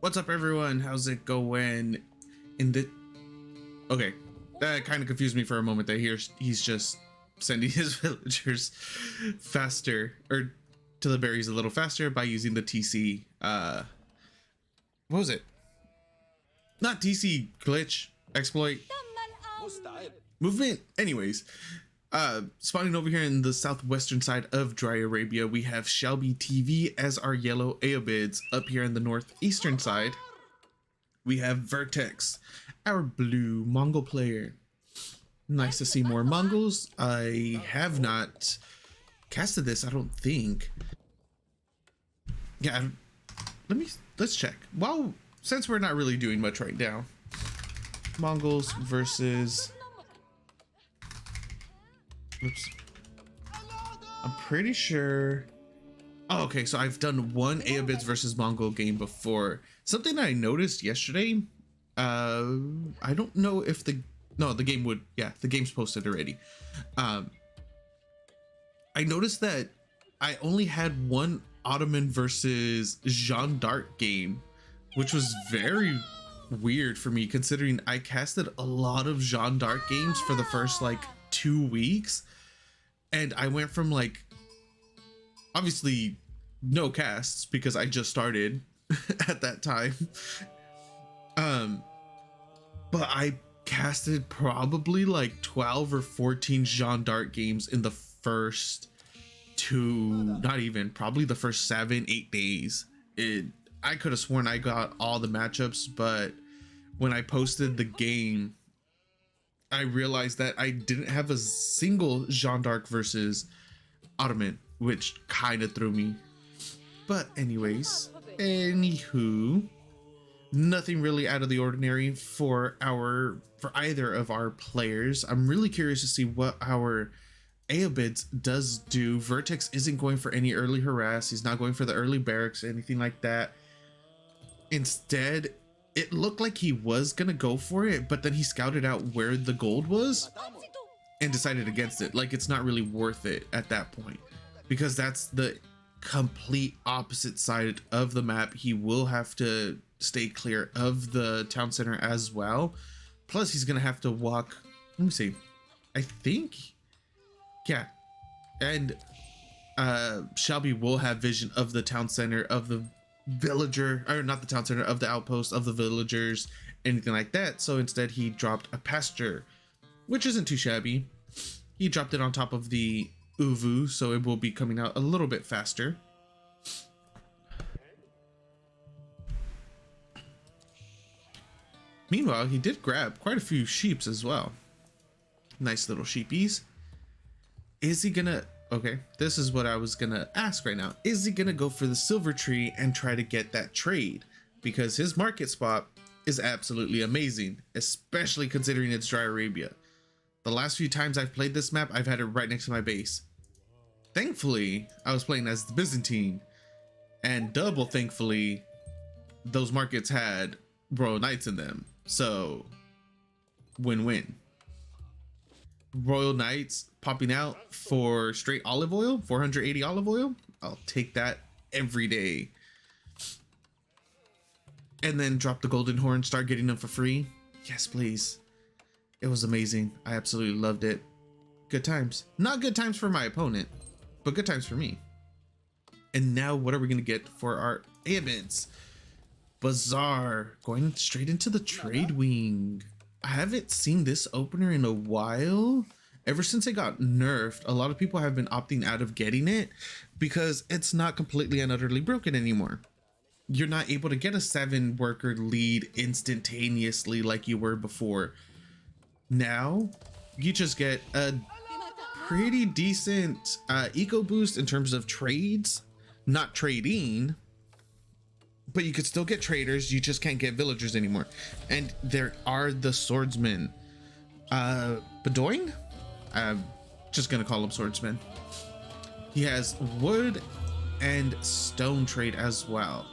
What's up, everyone? How's it going? In the okay, that kind of confused me for a moment. That he's just sending his villagers faster or to the berries a little faster by using the TC. What was it? Not TC glitch exploit movement. Anyways, spawning over here in the southwestern side of Dry Arabia, we have ShellbeeTV as our yellow Ayyubids. Up here in the northeastern side, we have VerteX, our blue Mongol player. Nice to see more Mongols. I have not casted this, I don't think. Yeah, let's check. Well, since we're not really doing much right now, Mongols versus. Oops. I'm pretty sure. Oh, okay, so I've done one Ayyubids versus Mongol game before. Something I noticed yesterday. I don't know if the game would. Yeah, the game's posted already. I noticed that I only had one Ottoman versus Jeanne d'Arc game, which was very weird for me considering I casted a lot of Jeanne d'Arc games for the first like 2 weeks, and I went from like obviously no casts because I just started at that time, but I casted probably like 12 or 14 Jeanne d'Arc games in the first probably the first 7-8 days. I could have sworn I got all the matchups, but when I posted the game I realized that I didn't have a single Jeanne d'Arc versus Ottoman, which kind of threw me. But anyways, anywho, nothing really out of the ordinary for either of our players. I'm really curious to see what our Ayyubids does do. VerteX isn't going for any early harass. He's not going for the early barracks, anything like that. Instead, it looked like he was gonna go for it, but then he scouted out where the gold was and decided against it. Like, it's not really worth it at that point because that's the complete opposite side of the map. He will have to stay clear of the town center as well. Plus, he's gonna have to walk. Let me see. I think, yeah, and Shelby will have vision of the town center, of the villager, or not the town center, of the outpost, of the villagers, anything like that. So instead he dropped a pasture, which isn't too shabby. He dropped it on top of the uvu, so it will be coming out a little bit faster. Meanwhile, he did grab quite a few sheeps as well. Nice little sheepies. Is he gonna, okay, this is what I was gonna ask right now. Is he gonna go for the silver tree and try to get that trade? Because his market spot is absolutely amazing, especially considering it's Dry Arabia. The last few times I've played this map, I've had it right next to my base. Thankfully, I was playing as the Byzantine, and double thankfully, those markets had Royal Knights in them. So, win-win. Royal Knights popping out for straight olive oil, 480 olive oil. I'll take that every day. And then drop the golden horn, start getting them for free. Yes, please. It was amazing. I absolutely loved it. Good times. Not good times for my opponent, but good times for me. And now what are we gonna get for our Ayyubids? Bazaar, going straight into the trade wing. I haven't seen this opener in a while. Ever since it got nerfed, a lot of people have been opting out of getting it because it's not completely and utterly broken anymore. You're not able to get a 7-worker lead instantaneously like you were before. Now, you just get a pretty decent eco boost in terms of trades, not trading, but you could still get traders. You just can't get villagers anymore. And there are the swordsmen. Bedoin? I'm just gonna call him swordsman. He has wood and stone trade as well.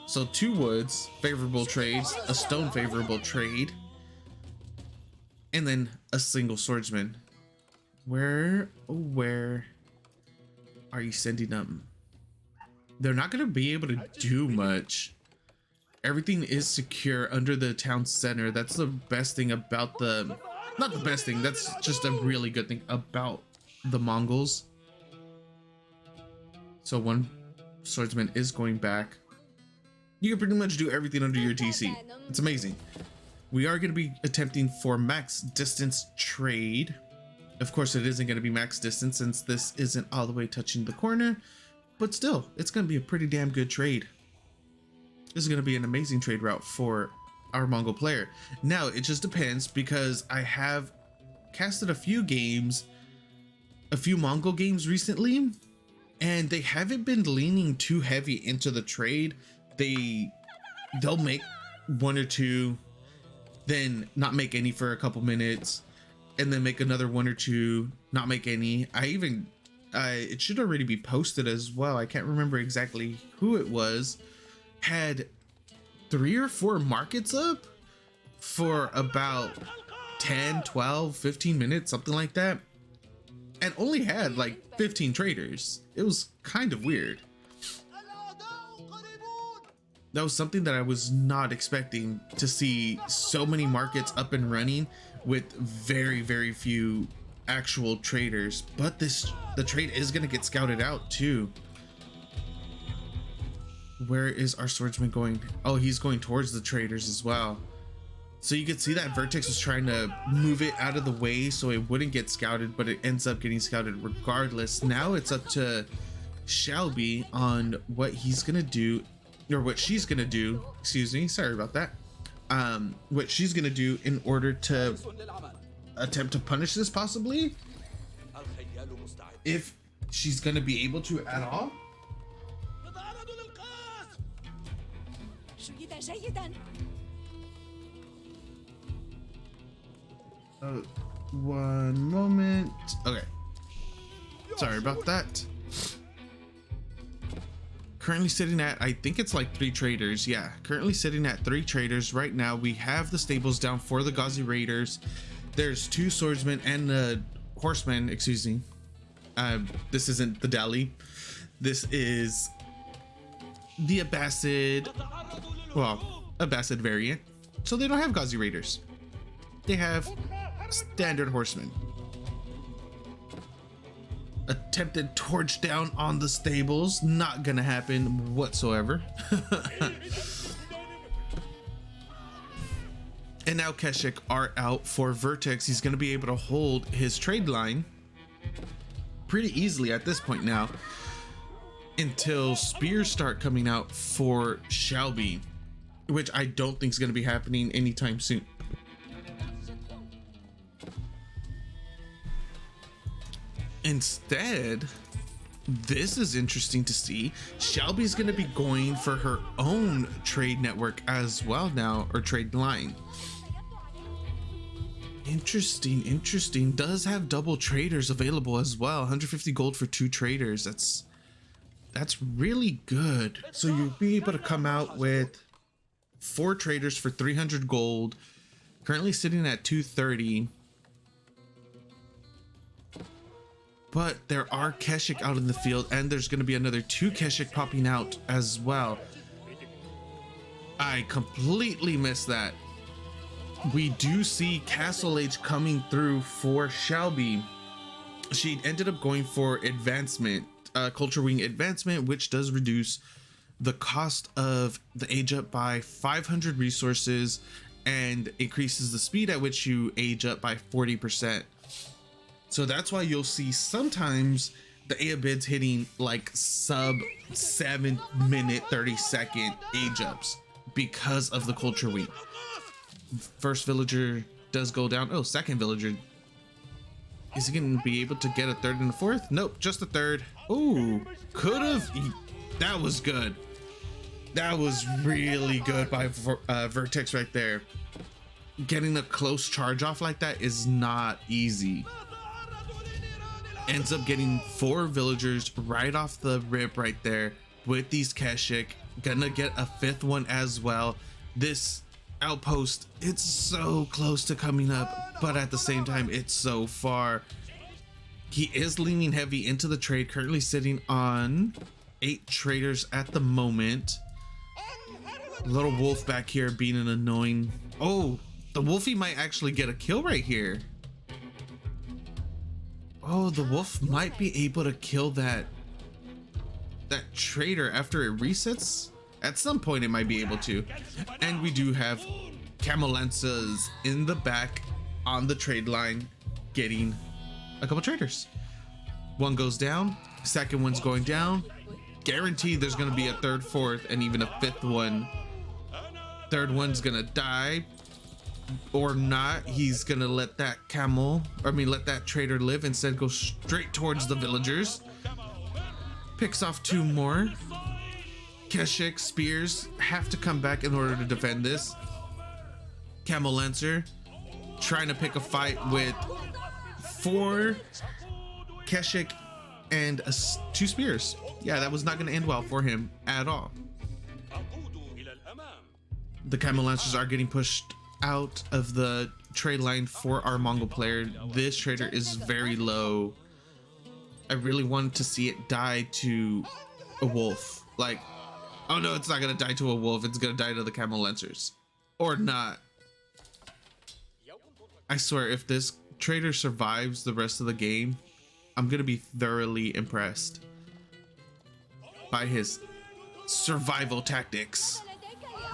So 2 woods, favorable trades, a stone favorable trade, and then a single swordsman. Where are you sending them? They're not going to be able to do much Everything is secure under the town center. That's the best thing about the, not the best thing, that's just a really good thing about the Mongols. So one swordsman is going back. You can pretty much do everything under your TC. It's amazing. We are going to be attempting for max distance trade. Of course, it isn't going to be max distance since this isn't all the way touching the corner, but still, it's going to be a pretty damn good trade. This is going to be an amazing trade route for our Mongol player. Now, it just depends because I have casted a few games, a few Mongol games recently, and they haven't been leaning too heavy into the trade. They'll make one or two, then not make any for a couple minutes, and then make another one or two, not make any. It should already be posted as well. I can't remember exactly who it was. Had 3 or 4 markets up for about 10, 12, 15 minutes, something like that, and only had like 15 traders. It was kind of weird. That was something that I was not expecting, to see so many markets up and running with very, very few actual traders. But the trade is going to get scouted out too. Where is our swordsman going? Oh, he's going towards the traders as well. So you can see that VerteX was trying to move it out of the way so it wouldn't get scouted, but it ends up getting scouted regardless. Now it's up to Shellbee on what he's going to do, or what she's gonna do, excuse me, sorry about that, what she's gonna do in order to attempt to punish this, possibly, if she's gonna be able to at all. One moment. Okay, sorry about that. Currently sitting at, I think it's like 3 traders. Yeah, currently sitting at 3 traders right now. We have the stables down for the Ghazi Raiders. There's 2 swordsmen and the horsemen, excuse me. This isn't the Delhi. This is the Abbasid, well, Abbasid variant. So they don't have Ghazi Raiders. They have standard horsemen. Attempted torch down on the stables, not gonna happen whatsoever. And now Keshik are out for VerteX. He's gonna be able to hold his trade line pretty easily at this point now, until spears start coming out for Shellbee, which I don't think is gonna be happening anytime soon. Instead, this is interesting to see. Shellbee's going to be going for her own trade network as well now, or trade line. Interesting. Does have double traders available as well. 150 gold for 2 traders. That's really good. So you'll be able to come out with 4 traders for 300 gold. Currently sitting at 230. But there are Keshik out in the field, and there's going to be another 2 Keshik popping out as well. I completely missed that. We do see Castle Age coming through for Shellbee. She ended up going for advancement, Culture Wing advancement, which does reduce the cost of the age up by 500 resources and increases the speed at which you age up by 40%. So that's why you'll see sometimes the Ayyubids hitting like sub 7 minute 30-second age ups because of the Culture Wing. First villager does go down. Oh, second villager. Is he going to be able to get a 3rd and a 4th? Nope, just a 3rd. Oh, could have. That was good. That was really good by VerteX right there. Getting a close charge off like that is not easy. Ends up getting 4 villagers right off the rip right there with these Keshik. Gonna get a 5th one as well. This outpost, it's so close to coming up, but at the same time it's so far. He is leaning heavy into the trade, currently sitting on 8 traders at the moment. Little wolf back here being an annoying. Oh, the wolfie might actually get a kill right here. Oh, the wolf might be able to kill that trader after it resets. At some point it might be able to. And we do have Camolenses in the back on the trade line getting a couple traders. One goes down, second one's going down. Guaranteed there's gonna be a third, fourth, and even a fifth one. Third one's gonna die or not. He's gonna let that let that trader live, instead go straight towards the villagers. Picks off two more. Keshik spears have to come back in order to defend this. Camolancer trying to pick a fight with 4 Keshik and 2 spears. Yeah, that was not going to end well for him at all. The Camolances are getting pushed out of the trade line for our Mongol player. This trader is very low. I really wanted to see it die to a wolf. Like, oh no, it's not going to die to a wolf. It's going to die to the Camolencers. Or not. I swear, if this trader survives the rest of the game, I'm going to be thoroughly impressed by his survival tactics.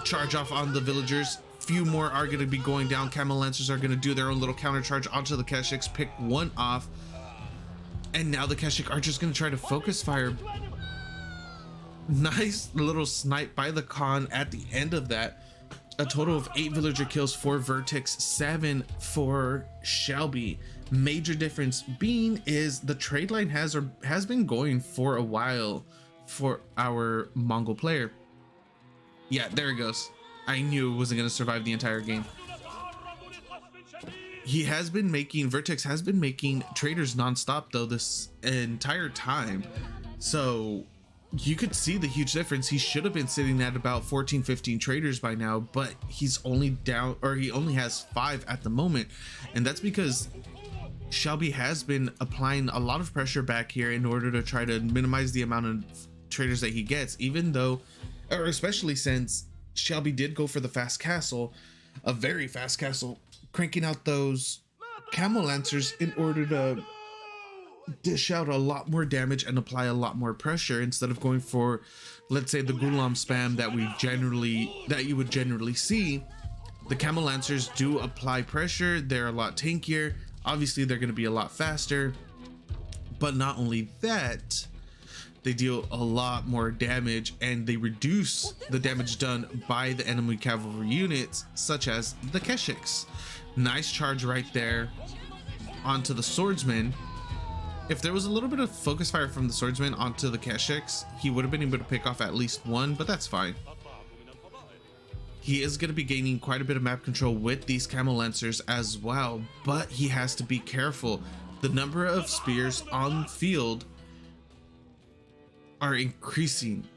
Charge off on the villagers. Few more are going to be going down. Camolencers are going to do their own little counter charge onto the Keshiks, pick one off. And now the Keshik are just going to try to focus fire. Nice little snipe by the Khan at the end of that. A total of 8 villager kills for VerteX, 7 for Shelby. Major difference being is the trade line has been going for a while for our Mongol player. Yeah, there it goes. I knew it wasn't going to survive the entire game. VerteX has been making traders non-stop though this entire time. So you could see the huge difference. He should have been sitting at about 14-15 traders by now, but he's only down, or he only has 5 at the moment. And that's because Shelby has been applying a lot of pressure back here in order to try to minimize the amount of traders that he gets, even though, or especially since Shelby did go for the fast castle, a very fast castle, cranking out those Camolencers in order to dish out a lot more damage and apply a lot more pressure, instead of going for, let's say, the Gulam spam that you would generally see. The Camolencers do apply pressure. They're a lot tankier. Obviously they're going to be a lot faster, but not only that, they deal a lot more damage and they reduce the damage done by the enemy cavalry units, such as the Keshiks. Nice charge right there onto the swordsman. If there was a little bit of focus fire from the swordsman onto the Keshiks, he would have been able to pick off at least one, but that's fine. He is going to be gaining quite a bit of map control with these Camolencers as well, but he has to be careful. The number of spears on field are increasing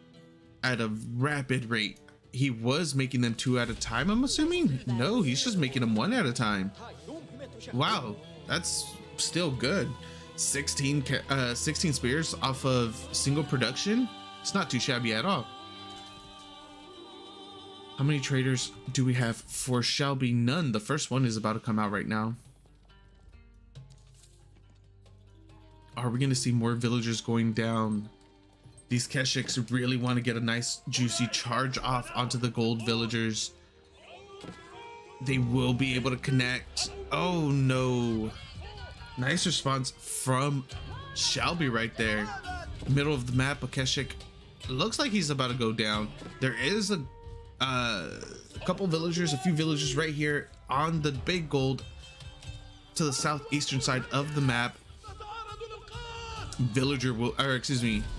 at a rapid rate. He was making them 2 at a time, I'm assuming? No, he's just making them 1 at a time. Wow, that's still good. 16 spears off of single production. It's not too shabby at all. How many traders do we have for Shelby? None. The first one is about to come out right now. Are we going to see more villagers going down? These Keshiks really want to get a nice juicy charge off onto the gold villagers. They will be able to connect. Oh no. Nice response from Shelby right there. Middle of the map, a Keshik looks like he's about to go down. There is a couple villagers, a few villagers right here on the big gold to the southeastern side of the map.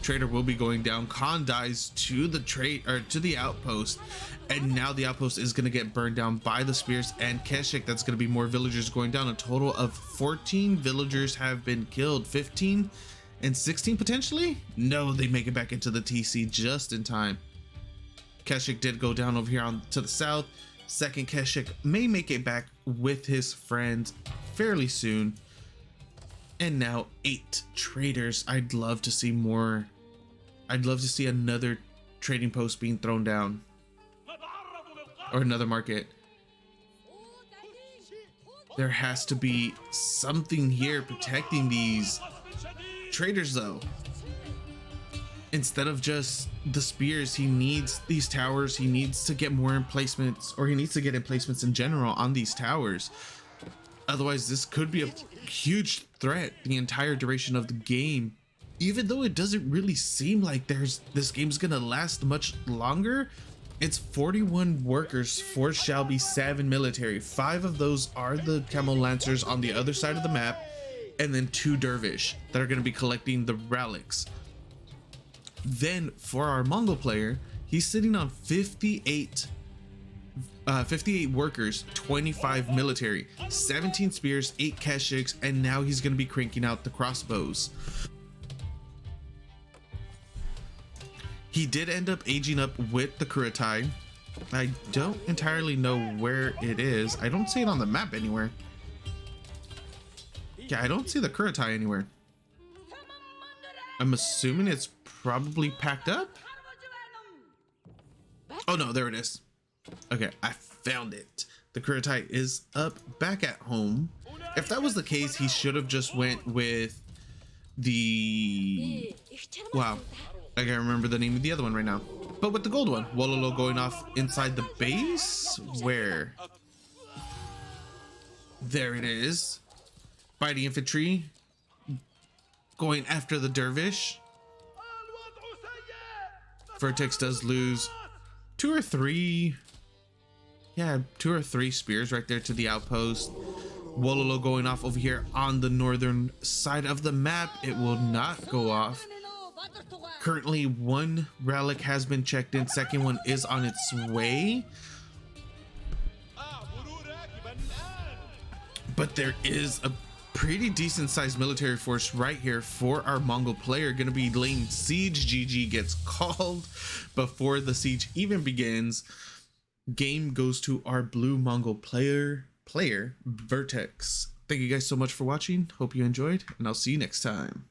Trader will be going down. Khan dies to the outpost, and now the outpost is going to get burned down by the spears and Keshik. That's going to be more villagers going down. A total of 14 villagers have been killed. 15 and 16 potentially? No, they make it back into the TC just in time. Keshik did go down over here on to the south. Second Keshik may make it back with his friend fairly soon. And now 8 traders. I'd love to see more. I'd love to see another trading post being thrown down. or another market. There has to be something here protecting these traders though. Instead of just the spears, he needs these towers. He needs to get more emplacements, or he needs to get emplacements in general on these towers. Otherwise, this could be a huge threat the entire duration of the game. Even though it doesn't really seem like this game's gonna last much longer, it's 41 workers for Shelby, 7 military. 5 of those are the Camel Lancers on the other side of the map, and then 2 Dervish that are gonna be collecting the relics. Then for our Mongol player, he's sitting on 58 workers, 25 military, 17 spears, 8 keshiks, and now he's going to be cranking out the crossbows. He did end up aging up with the Kuretai. I don't entirely know where it is. I don't see it on the map anywhere. Yeah, I don't see the Kuretai anywhere. I'm assuming it's probably packed up. Oh no, there it is. Okay, I found it. The Kuretai is up back at home. If that was the case, he should have just went with the... Wow, I can't remember the name of the other one right now. But with the gold one, Wololo going off inside the base. Where? There it is. Fighting infantry. Going after the Dervish. VerteX does lose 2 or 3. Yeah, 2 or 3 spears right there to the outpost. Wololo going off over here on the northern side of the map. It will not go off. Currently, 1 relic has been checked in. Second one is on its way. But there is a pretty decent sized military force right here for our Mongol player. Gonna be laying siege. GG gets called before the siege even begins. Game goes to our blue Mongol player VerteX. Thank you guys so much for watching. Hope you enjoyed, and I'll see you next time.